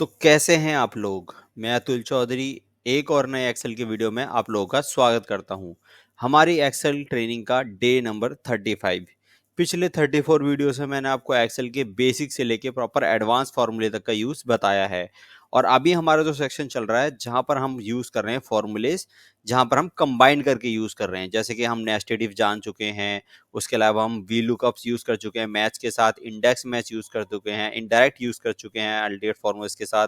तो कैसे हैं आप लोग? मैं अतुल चौधरी एक और नए एक्सेल की वीडियो में आप लोगों का स्वागत करता हूं। हमारी एक्सेल ट्रेनिंग का डे नंबर 35। पिछले 34 वीडियो से मैंने आपको एक्सेल के बेसिक से लेके प्रॉपर एडवांस फॉर्मूले तक का यूज बताया है। और अभी हमारा जो सेक्शन चल रहा है जहां पर हम यूज कर रहे हैं फॉर्मूलेज, जहां पर हम कंबाइन करके यूज कर रहे हैं। जैसे कि हम नेस्टेड इफ जान चुके हैं, उसके अलावा हम वी लुकअप्स यूज कर चुके हैं, मैच के साथ इंडेक्स मैच यूज कर चुके हैं, इनडायरेक्ट यूज कर चुके हैं अल्टरनेट फॉर्मूलेज के साथ।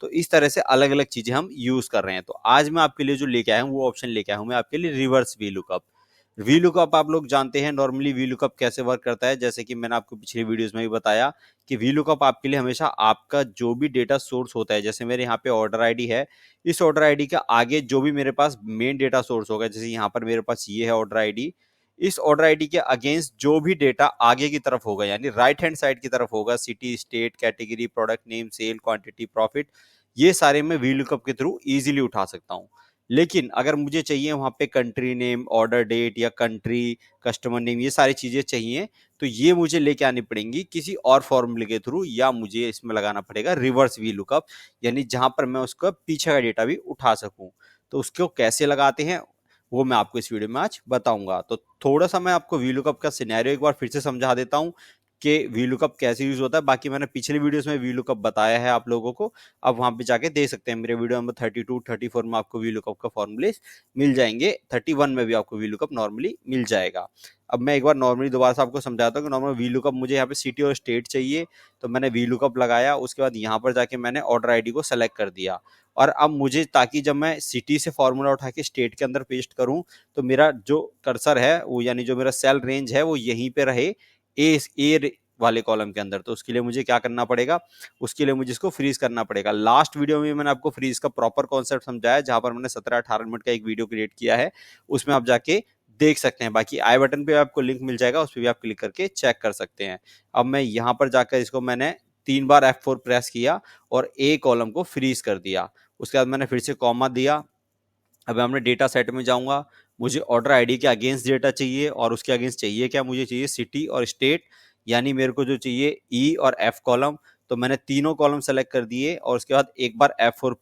तो इस तरह से अलग अलग चीजें हम यूज कर रहे हैं। तो आज मैं आपके लिए जो लेके आया हूँ वो ऑप्शन लेके आया हूँ मैं आपके लिए reverse V lookup. V lookup आप लोग जानते हैं नॉर्मली वी लुकअप कैसे वर्क करता है। जैसे कि मैंने आपको पिछली वीडियोस में भी बताया कि वी लुकअप आपके लिए हमेशा आपका जो भी डेटा सोर्स होता है, जैसे मेरे यहाँ पे ऑर्डर आईडी है, इस ऑर्डर आईडी के आगे जो भी मेरे पास मेन डेटा सोर्स होगा, जैसे यहाँ पर मेरे पास ये है ऑर्डर आईडी, इस ऑर्डर आईडी के अगेंस्ट जो भी डेटा आगे की तरफ होगा यानी राइट हैंड साइड की तरफ होगा, city, state, category, product name, sale, quantity, profit, ये सारे मैं वी लुकअप के थ्रू इजीली उठा सकता हूँ। लेकिन अगर मुझे चाहिए वहां पे कंट्री नेम, ऑर्डर डेट या कंट्री, कस्टमर नेम, ये सारी चीजें चाहिए, तो ये मुझे लेके आनी पड़ेंगी किसी और फॉर्मूले के थ्रू, या मुझे इसमें लगाना पड़ेगा रिवर्स वी लुकअप, यानी जहां पर मैं उसका पीछे का डेटा भी उठा सकूं। तो उसको कैसे लगाते हैं वो मैं आपको इस वीडियो में आज बताऊंगा। तो थोड़ा सा मैं आपको वी लुकअप का सिनेरियो एक बार फिर से समझा देता हूं कि वी लुकअप कैसे यूज होता है। बाकी मैंने पिछले वीडियोस में वी लुकअप बताया है आप लोगों को, अब वहां पे जाके देख सकते हैं। मेरे वीडियो नंबर 32, 34 में आपको वी लुकअप का फॉर्मूले मिल जाएंगे, 31 में भी आपको वी लुकअप नॉर्मली मिल जाएगा। अब मैं एक बार नॉर्मली दोबारा से आपको समझाता हूँ कि नॉर्मल वी लुकअप मुझे यहाँ पे सिटी और स्टेट चाहिए, तो मैंने वी लुकअप लगाया, उसके बाद यहाँ पर जाके मैंने ऑर्डर आईडी को सेलेक्ट कर दिया। और अब मुझे, ताकि जब मैं सिटी से फॉर्मूला उठा के स्टेट के अंदर पेस्ट करूं, तो मेरा जो कर्सर है वो, यानी जो मेरा सेल रेंज है वो यहीं पे रहे, ए वाले कॉलम के अंदर। तो उसके लिए मुझे क्या करना पड़ेगा, उसके लिए मुझे इसको फ्रीज करना पड़ेगा। लास्ट वीडियो में मैंने आपको फ्रीज का प्रॉपर कॉन्सेप्ट समझाया, जहां पर मैंने 17-18 मिनट का एक वीडियो क्रिएट किया है, उसमें आप जाके देख सकते हैं। बाकी आई बटन पे आपको लिंक मिल जाएगा, उस पर भी आप क्लिक करके चेक कर सकते हैं। अब मैं यहाँ पर जाकर इसको मैंने 3 बार F4 प्रेस किया और ए कॉलम को फ्रीज कर दिया। उसके बाद मैंने फिर से कॉमा दिया। अब मैं अपने डेटा सेट में जाऊंगा, मुझे ऑर्डर आईडी के अगेंस्ट डेटा चाहिए, और उसके अगेंस्ट चाहिए क्या, मुझे चाहिए सिटी और स्टेट, यानी मेरे को जो चाहिए ई और एफ कॉलम। तो मैंने तीनों कॉलम सेलेक्ट कर दिए और उसके बाद एक बार F4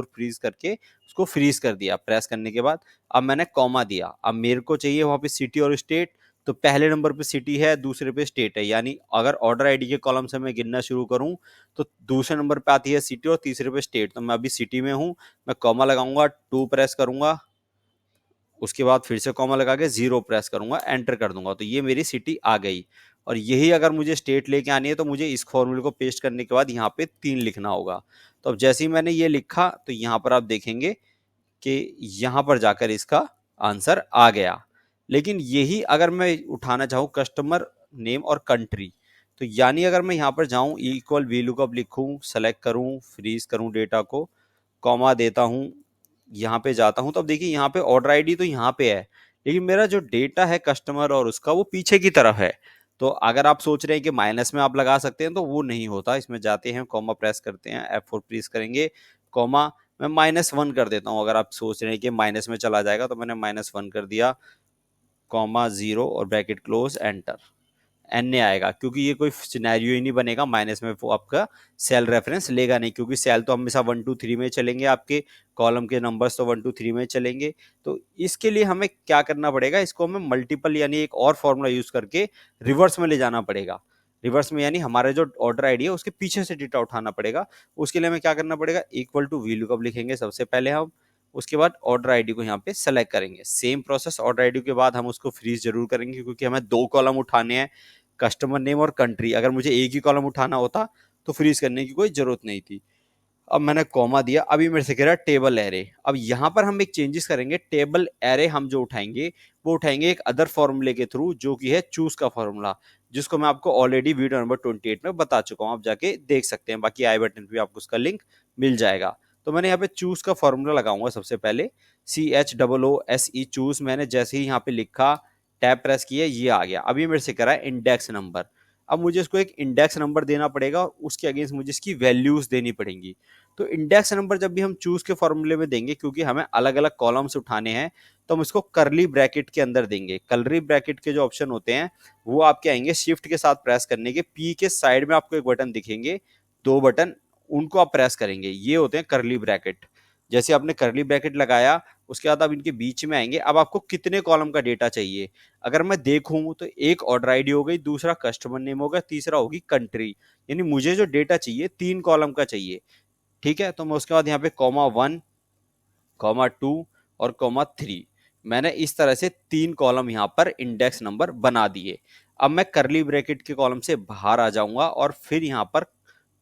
फ्रीज करके उसको फ्रीज कर दिया। प्रेस करने के बाद अब मैंने कॉमा दिया। अब मेरे को चाहिए वहां पे सिटी और स्टेट, तो पहले नंबर पे सिटी है, दूसरे पे स्टेट है, यानी अगर ऑर्डर आईडी के कॉलम से मैं गिनना शुरू करूं तो दूसरे नंबर पे आती है सिटी और तीसरे पे स्टेट। तो मैं अभी सिटी में हूं, मैं कॉमा लगाऊंगा, 2 प्रेस करूंगा, उसके बाद फिर से कॉमा लगा के 0 प्रेस करूंगा, एंटर कर दूंगा, तो ये मेरी सिटी आ गई। और यही अगर मुझे स्टेट लेके आनी है तो मुझे इस फॉर्मूले को पेस्ट करने के बाद यहाँ पे 3 लिखना होगा। तो अब जैसे ही मैंने ये लिखा तो यहाँ पर आप देखेंगे कि यहाँ पर जाकर इसका आंसर आ गया। लेकिन यही अगर मैं उठाना चाहूँ कस्टमर नेम और कंट्री, तो यानी अगर मैं यहाँ पर जाऊँ, इक्वल वी लुकअप लिखूँ, सेलेक्ट करूँ, फ्रीज करूँ डेटा को, कॉमा देता हूँ, यहाँ पे जाता हूँ, तो अब देखिए यहाँ पे ऑर्डर आईडी तो यहाँ पे है, लेकिन मेरा जो डेटा है कस्टमर और उसका, वो पीछे की तरफ है। तो अगर आप सोच रहे हैं कि माइनस में आप लगा सकते हैं, तो वो नहीं होता। इसमें जाते हैं, कॉमा प्रेस करते हैं, F4 प्रेस करेंगे, कॉमा, मैं -1 कर देता हूँ। अगर आप सोच रहे हैं कि माइनस में चला जाएगा, तो मैंने -1 कर दिया, कॉमा 0 और bracket close, enter. N A आएगा, क्योंकि ये कोई सिनेरियो ही नहीं बनेगा माइनस में, वो आपका सेल रेफरेंस लेगा नहीं, क्योंकि सेल तो हमेशा 1 2 3 में चलेंगे, आपके कॉलम के नंबर्स तो 1 2 3 में चलेंगे। तो इसके लिए हमें क्या करना पड़ेगा, इसको हमें मल्टीपल यानी एक और फॉर्मूला यूज करके रिवर्स में ले जाना पड़ेगा। रिवर्स में यानी हमारे जो ऑर्डर आईडी है उसके पीछे से डेटा उठाना पड़ेगा। उसके लिए हमें क्या करना पड़ेगा, इक्वल टू वी लुकअप लिखेंगे सबसे पहले हम, उसके बाद ऑर्डर आईडी को यहाँ पे सेलेक्ट करेंगे। सेम प्रोसेस, ऑर्डर आईडी के बाद हम उसको फ्रीज जरूर करेंगे, क्योंकि हमें 2 कॉलम उठाने हैं, कस्टमर नेम और कंट्री। अगर मुझे एक ही कॉलम उठाना होता तो फ्रीज करने की कोई जरूरत नहीं थी। अब मैंने कॉमा दिया, अभी मेरे से कह रहा है टेबल एरे। अब यहाँ पर हम एक चेंजेस करेंगे, टेबल एरे हम जो उठाएंगे वो उठाएंगे एक अदर फॉर्मूले के थ्रू, जो कि है चूज का फॉर्मूला, जिसको मैं आपको ऑलरेडी वीडियो नंबर 28 में बता चुका हूँ, आप जाके देख सकते हैं। बाकी आई बटन पे आपको उसका लिंक मिल जाएगा। तो मैंने यहाँ पे चूज का फॉर्मूला लगाऊंगा सबसे पहले, CHOOSE चूज। मैंने जैसे ही यहाँ पे लिखा, टैब प्रेस किया, ये आ गया। अभी मेरे से कह रहा है इंडेक्स नंबर। अब मुझे इसको एक इंडेक्स नंबर देना पड़ेगा और उसके अगेंस्ट मुझे इसकी वैल्यूज देनी पड़ेंगी। तो इंडेक्स नंबर जब भी हम चूज के फॉर्मूले में देंगे, क्योंकि हमें अलग अलग कॉलम्स उठाने हैं, तो हम इसको करली ब्रैकेट के अंदर देंगे। करली ब्रैकेट के जो ऑप्शन होते हैं वो आपके आएंगे शिफ्ट के साथ प्रेस करने के, पी के साइड में आपको एक बटन दिखेंगे, 2 बटन, उनको आप प्रेस करेंगे, ये होते हैं कर्ली ब्रैकेट। जैसे आपने कर्ली ब्रैकेट लगाया, उसके बाद आप इनके बीच में आएंगे। अब आपको कितने कॉलम का डेटा चाहिए, अगर मैं देखूं तो एक ऑर्डर आईडी हो गई, दूसरा कस्टमर नेम होगा, तीसरा होगी कंट्री। यानी मुझे जो डेटा चाहिए 3 कॉलम का चाहिए। ठीक है, तो मैं उसके बाद यहाँ पे कॉमा 1, कॉमा 2 और कॉमा 3, मैंने इस तरह से 3 कॉलम यहाँ पर इंडेक्स नंबर बना दिए। अब मैं करली ब्रैकेट के कॉलम से बाहर आ जाऊंगा और फिर यहाँ पर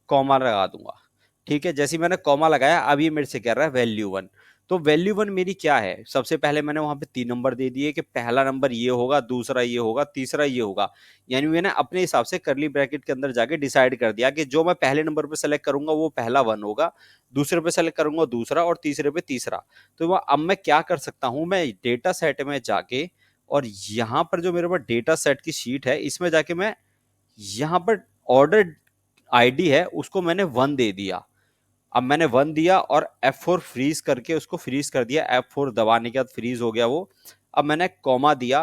कॉमा लगा दूंगा। ठीक है, जैसे मैंने कॉमा लगाया, अब ये मेरे से कह रहा है वैल्यू 1। तो वैल्यू 1 मेरी क्या है, सबसे पहले मैंने वहां पे 3 नंबर दे दिए कि पहला नंबर ये होगा, दूसरा ये होगा, तीसरा ये होगा। यानी मैंने अपने हिसाब से करली ब्रैकेट के अंदर जाके डिसाइड कर दिया कि जो मैं पहले नंबर पे सेलेक्ट करूंगा वो पहला 1 होगा, दूसरे पे सेलेक्ट करूंगा दूसरा, और तीसरे पे तीसरा। तो अब मैं क्या कर सकता हूं, मैं डेटा सेट में जाके, और यहाँ पर जो मेरे पास डेटा सेट की शीट है, इसमें जाके मैं यहाँ पर ऑर्डर आईडी है उसको मैंने 1 दे दिया। अब मैंने 1 दिया और F4 फ्रीज करके उसको फ्रीज कर दिया, F4 दबाने के बाद फ्रीज हो गया वो। अब मैंने कॉमा दिया।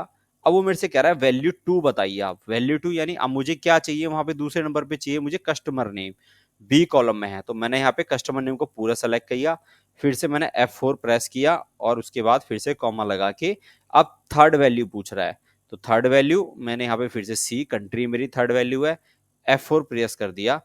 अब वो मेरे से कह रहा है वैल्यू 2 बताइए आप। वैल्यू 2 यानी अब मुझे क्या चाहिए, वहां पे दूसरे नंबर पे चाहिए मुझे कस्टमर नेम, बी कॉलम में है। तो मैंने यहाँ पे कस्टमर नेम को पूरा सेलेक्ट किया, फिर से मैंने F4 प्रेस किया और उसके बाद फिर से कॉमा लगा के अब थर्ड वैल्यू पूछ रहा है। तो थर्ड वैल्यू मैंने यहाँ पे फिर से सी, कंट्री मेरी थर्ड वैल्यू है, F4 प्रेस कर दिया।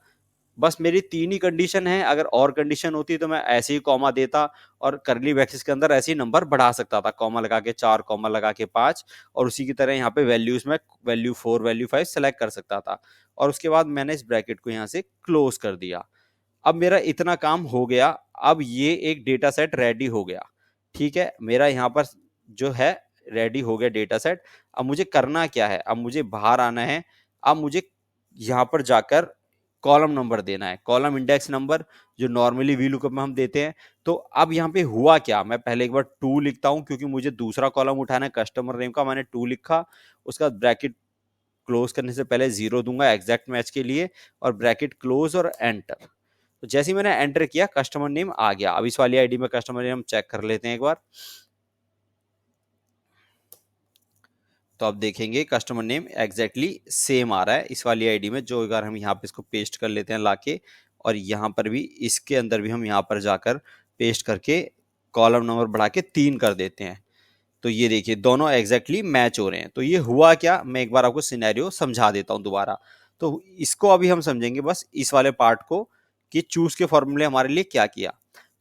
बस मेरी 3 ही कंडीशन है, अगर और कंडीशन होती तो मैं ऐसे ही कॉमा देता और करली ब्रैकेट्स के अंदर ऐसे ही नंबर बढ़ा सकता था, कॉमा लगा के 4, कॉमा लगा के 5, और उसी की तरह यहाँ पे वैल्यूज में वैल्यू 4 वैल्यू 5 सेलेक्ट कर सकता था। और उसके बाद मैंने इस ब्रैकेट को यहाँ से क्लोज कर दिया। अब मेरा इतना काम हो गया। अब ये एक डेटा सेट रेडी हो गया। ठीक है, मेरा यहाँ पर जो है रेडी हो गया डेटा सेट। अब मुझे करना क्या है, अब मुझे बाहर आना है। अब मुझे यहाँ पर जाकर कॉलम नंबर देना है, कॉलम इंडेक्स नंबर, जो नॉर्मली वीलुकअप में हम देते हैं। तो अब यहाँ पे हुआ क्या, मैं पहले एक बार 2 लिखता हूँ क्योंकि मुझे दूसरा कॉलम उठाना है कस्टमर नेम का। मैंने 2 लिखा, उसका ब्रैकेट क्लोज करने से पहले 0 दूंगा एग्जैक्ट मैच के लिए, और ब्रैकेट क्लोज और एंटर। तो जैसे ही मैंने एंटर किया कस्टमर नेम आ गया। अब इस वाली आईडी में कस्टमर नेम चेक कर लेते हैं एक बार। तो आप देखेंगे कस्टमर नेम एग्जैक्टली सेम आ रहा है इस वाली आईडी में। जो अगर हम यहाँ पे इसको पेस्ट कर लेते हैं लाके, और यहाँ पर भी इसके अंदर भी हम यहाँ पर जाकर पेस्ट करके कॉलम नंबर बढ़ा के 3 कर देते हैं, तो ये देखिए दोनों एग्जैक्टली मैच हो रहे हैं। तो ये हुआ क्या, मैं एक बार आपको सिनेरियो समझा देता हूँ दोबारा। तो इसको अभी हम समझेंगे बस इस वाले पार्ट को, कि चूज के फॉर्मूले हमारे लिए क्या किया।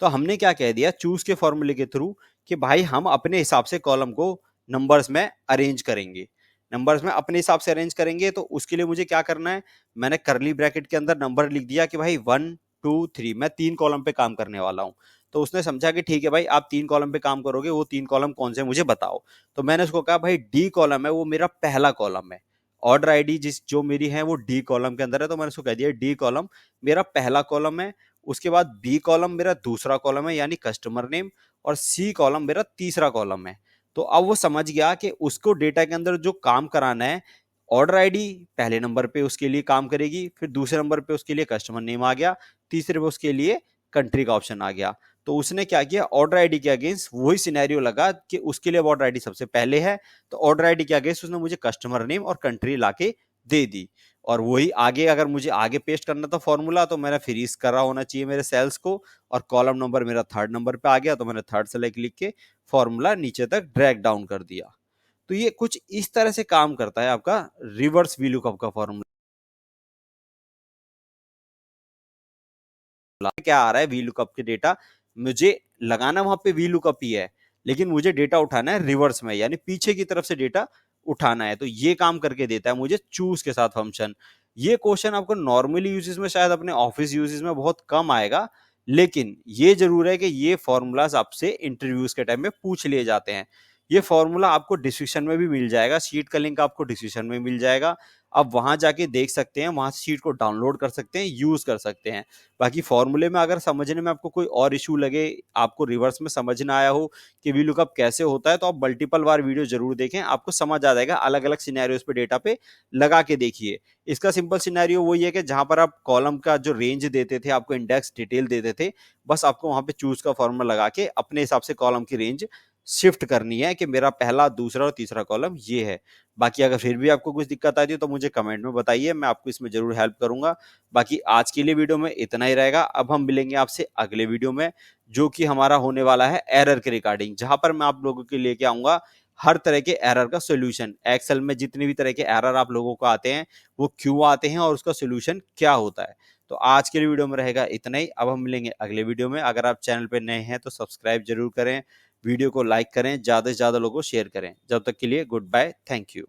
तो हमने क्या कह दिया चूज के फॉर्मूले के थ्रू, कि भाई हम अपने हिसाब से कॉलम को नंबर्स में अरेंज करेंगे, नंबर्स में अपने हिसाब से अरेंज करेंगे। तो उसके लिए मुझे क्या करना है, मैंने करली ब्रैकेट के अंदर नंबर लिख दिया कि भाई 1 2 3, मैं 3 कॉलम पे काम करने वाला हूँ। तो उसने समझा कि ठीक है भाई आप 3 कॉलम पे काम करोगे, वो 3 कॉलम कौन से मुझे बताओ। तो मैंने उसको कहा भाई डी कॉलम है वो मेरा पहला कॉलम है, ऑर्डर आईडी जिस जो मेरी है वो डी कॉलम के अंदर है। तो मैंने उसको कह दिया डी कॉलम मेरा पहला कॉलम है, उसके बाद बी कॉलम मेरा दूसरा कॉलम है यानी कस्टमर नेम, और सी कॉलम मेरा तीसरा कॉलम है। तो अब वो समझ गया कि उसको डेटा के अंदर जो काम कराना है, ऑर्डर आईडी पहले नंबर पे उसके लिए काम करेगी, फिर दूसरे नंबर पे उसके लिए कस्टमर नेम आ गया, तीसरे पे उसके लिए कंट्री का ऑप्शन आ गया। तो उसने क्या किया, ऑर्डर आईडी के अगेंस्ट वही सिनेरियो लगा कि उसके लिए ऑर्डर आईडी सबसे पहले है, तो ऑर्डर आईडी के अगेंस्ट उसने मुझे कस्टमर नेम और कंट्री लाके दे दी। और वही आगे अगर मुझे आगे पेस्ट करना था फॉर्मूला, तो मैंने फ्रीज करा होना चाहिए मेरे सेल्स को, और कॉलम नंबर मेरा थर्ड नंबर पे आ गया, तो मैंने थर्ड सेलेक्ट लिख के फॉर्मूला नीचे तक ड्रैग डाउन कर दिया। तो ये कुछ इस तरह से काम करता है आपका रिवर्स वीलुकअप का फॉर्मूला। क्या आ रहा है, वीलुकअप के डेटा मुझे लगाना वहां पे वीलुकअप ही है, लेकिन मुझे डेटा उठाना है रिवर्स में, यानी पीछे की तरफ से डेटा उठाना है। तो ये काम करके देता है मुझे चूज के साथ फंक्शन। ये क्वेश्चन आपको नॉर्मली यूजेस में, शायद अपने ऑफिस यूजेस में बहुत कम आएगा, लेकिन ये जरूर है कि ये फॉर्मूलाज आपसे इंटरव्यूज के टाइम में पूछ लिए जाते हैं। ये फॉर्मूला आपको डिस्क्रिप्शन में भी मिल जाएगा, शीट का लिंक आपको डिस्क्रिप्शन में मिल जाएगा, आप वहां जाके देख सकते हैं, वहां से शीट को डाउनलोड कर सकते हैं, यूज कर सकते हैं। बाकी फॉर्मूले में अगर समझने में आपको कोई और इशू लगे, आपको रिवर्स में समझ ना आया हो कि वी लुकअप कैसे होता है, तो आप मल्टीपल बार वीडियो जरूर देखें, आपको समझ आ जाएगा। अलग अलग सिनेरियोस पे डेटा पे लगा के देखिए। इसका सिंपल सिनेरियो वही है कि जहां पर आप कॉलम का जो रेंज देते थे, आपको इंडेक्स डिटेल देते थे, बस आपको वहां पे चूज का फॉर्मूला लगा के अपने हिसाब से कॉलम की रेंज शिफ्ट करनी है कि मेरा पहला, दूसरा और तीसरा कॉलम ये है। बाकी अगर फिर भी आपको कुछ दिक्कत आती है तो मुझे कमेंट में बताइए, मैं आपको इसमें जरूर हेल्प करूंगा। बाकी आज के लिए वीडियो में इतना ही रहेगा। अब हम मिलेंगे आपसे अगले वीडियो में, जो कि हमारा होने वाला है एरर के रिगार्डिंग, जहां पर मैं आप लोगों के लेके आऊंगा हर तरह के एरर का सोल्यूशन। एक्सेल में जितने भी तरह के एरर आप लोगों को आते हैं वो क्यों आते हैं और उसका सोल्यूशन क्या होता है। तो आज के वीडियो में रहेगा इतना ही। अब हम मिलेंगे अगले वीडियो में। अगर आप चैनल पे नए हैं तो सब्सक्राइब जरूर करें, वीडियो को लाइक करें, ज्यादा से ज्यादा लोगों को शेयर करें। जब तक के लिए गुड बाय, थैंक यू।